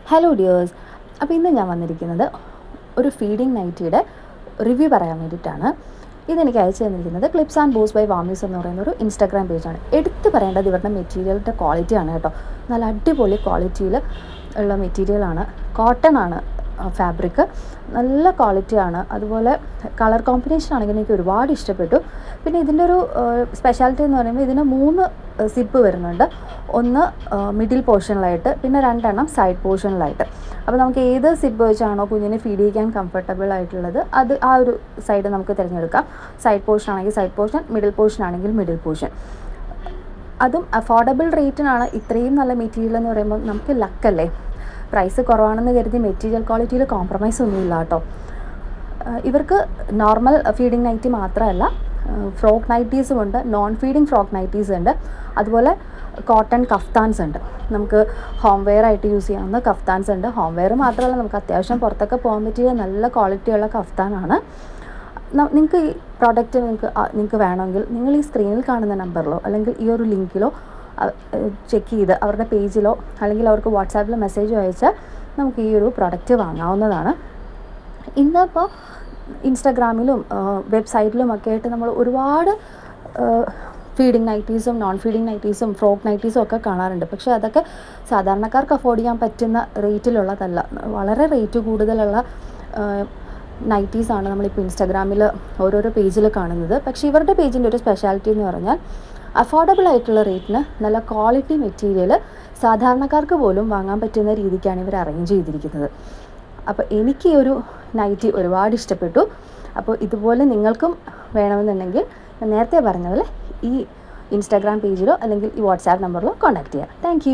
Hello dears. അപ്പോൾ ഇന്ന് ഞാൻ വന്നിരിക്കുന്നത് ഒരു ഫീഡിങ് നൈറ്റിയുടെ റിവ്യൂ പറയാൻ വേണ്ടിയിട്ടാണ്. ഇതെനിക്ക് അയച്ചു തന്നിരിക്കുന്നത് ക്ലിപ്സ് ആൻഡ് ബോസ് ബൈ വാമീസ് എന്ന് പറയുന്ന ഒരു ഇൻസ്റ്റാഗ്രാം പേജാണ്. എടുത്ത് പറയേണ്ടത് ഇവരുടെ മെറ്റീരിയലിൻ്റെ ക്വാളിറ്റിയാണ് കേട്ടോ. നല്ല അടിപൊളി ക്വാളിറ്റിയിൽ ഉള്ള മെറ്റീരിയലാണ്. കോട്ടൺ ആണ് ഫാബ്രിക്, നല്ല ക്വാളിറ്റിയാണ്. അതുപോലെ കളർ കോമ്പിനേഷൻ ആണെങ്കിൽ എനിക്ക് ഒരുപാട് ഇഷ്ടപ്പെട്ടു. പിന്നെ ഇതിൻ്റെ ഒരു സ്പെഷ്യാലിറ്റി എന്ന് പറയുമ്പോൾ ഇതിന് 3 സിപ്പ് വരുന്നുണ്ട്. ഒന്ന് മിഡിൽ പോർഷനിലായിട്ട്, പിന്നെ 2 സൈഡ് പോർഷനിലായിട്ട്. അപ്പോൾ നമുക്ക് ഏത് സിപ്പ് വെച്ചാണോ കുഞ്ഞിനെ ഫീഡ് ചെയ്യാൻ കംഫർട്ടബിൾ ആയിട്ടുള്ളത് അത് ആ ഒരു സൈഡ് നമുക്ക് തിരഞ്ഞെടുക്കാം. സൈഡ് പോർഷൻ ആണെങ്കിൽ സൈഡ് പോർഷൻ, മിഡിൽ പോർഷൻ ആണെങ്കിൽ മിഡിൽ പോർഷൻ. അതും അഫോർഡബിൾ റേറ്റിനാണ്. ഇത്രയും നല്ല മെറ്റീരിയൽ എന്ന് പറയുമ്പോൾ നമുക്ക് ലക്കല്ലേ. പ്രൈസ് കുറവാണെന്ന് കരുതി മെറ്റീരിയൽ ക്വാളിറ്റിയിൽ കോംപ്രമൈസ് ഒന്നുമില്ല കേട്ടോ. ഇവർക്ക് നോർമൽ ഫീഡിങ് നൈറ്റി മാത്രമല്ല, ഫ്രോക്ക് നൈറ്റീസും ഉണ്ട്, നോൺ ഫീഡിങ് ഫ്രോക്ക് നൈറ്റീസ് ഉണ്ട്. അതുപോലെ കോട്ടൺ കഫ്താൻസ് ഉണ്ട്. നമുക്ക് ഹോം വെയർ ആയിട്ട് യൂസ് ചെയ്യാവുന്ന കഫ്താൻസ് ഉണ്ട്. ഹോം വെയർ മാത്രമല്ല, നമുക്ക് അത്യാവശ്യം പുറത്തൊക്കെ പോകാൻ പറ്റിയ നല്ല ക്വാളിറ്റിയുള്ള കഫ്താനാണ്. നിങ്ങൾക്ക് ഈ പ്രോഡക്റ്റ് നിങ്ങൾക്ക് വേണമെങ്കിൽ നിങ്ങൾ ഈ സ്ക്രീനിൽ കാണുന്ന നമ്പറിലോ അല്ലെങ്കിൽ ഈ ഒരു ലിങ്കിലോ ചെക്ക് ചെയ്ത് അവരുടെ പേജിലോ അല്ലെങ്കിൽ അവർക്ക് വാട്സാപ്പിൽ മെസ്സേജോ അയച്ചാൽ നമുക്ക് ഈ ഒരു പ്രോഡക്റ്റ് വാങ്ങാവുന്നതാണ്. ഇന്നിപ്പോൾ ഇൻസ്റ്റാഗ്രാമിലും വെബ്സൈറ്റിലും ഒക്കെ ആയിട്ട് നമ്മൾ ഒരുപാട് ഫീഡിങ് നൈറ്റീസും നോൺ ഫീഡിങ് നൈറ്റീസും ഫ്രോക്ക് നൈറ്റീസും ഒക്കെ കാണാറുണ്ട്. പക്ഷേ അതൊക്കെ സാധാരണക്കാർക്ക് അഫോർഡ് ചെയ്യാൻ പറ്റുന്ന റേറ്റിലുള്ളതല്ല. വളരെ റേറ്റ് കൂടുതലുള്ള നൈറ്റീസാണ് നമ്മളിപ്പോൾ ഇൻസ്റ്റാഗ്രാമിൽ ഓരോരോ പേജിൽ കാണുന്നത്. പക്ഷേ ഇവരുടെ പേജിൻ്റെ ഒരു സ്പെഷ്യാലിറ്റി എന്ന് പറഞ്ഞാൽ അഫോർഡബിൾ ആയിട്ടുള്ള റേറ്റിന് നല്ല ക്വാളിറ്റി മെറ്റീരിയൽ സാധാരണക്കാർക്ക് പോലും വാങ്ങാൻ പറ്റുന്ന രീതിക്കാണ് ഇവർ അറേഞ്ച് ചെയ്തിരിക്കുന്നത്. അപ്പോൾ എനിക്ക് ഈ ഒരു നൈറ്റി ഒരുപാട് ഇഷ്ടപ്പെട്ടു. അപ്പോൾ ഇതുപോലെ നിങ്ങൾക്കും വേണമെന്നുണ്ടെങ്കിൽ ഞാൻ നേരത്തെ പറഞ്ഞ പോലെ ഈ ഇൻസ്റ്റാഗ്രാം പേജിലോ അല്ലെങ്കിൽ ഈ വാട്സാപ്പ് നമ്പറിലോ കോൺടാക്റ്റ് ചെയ്യാം. താങ്ക്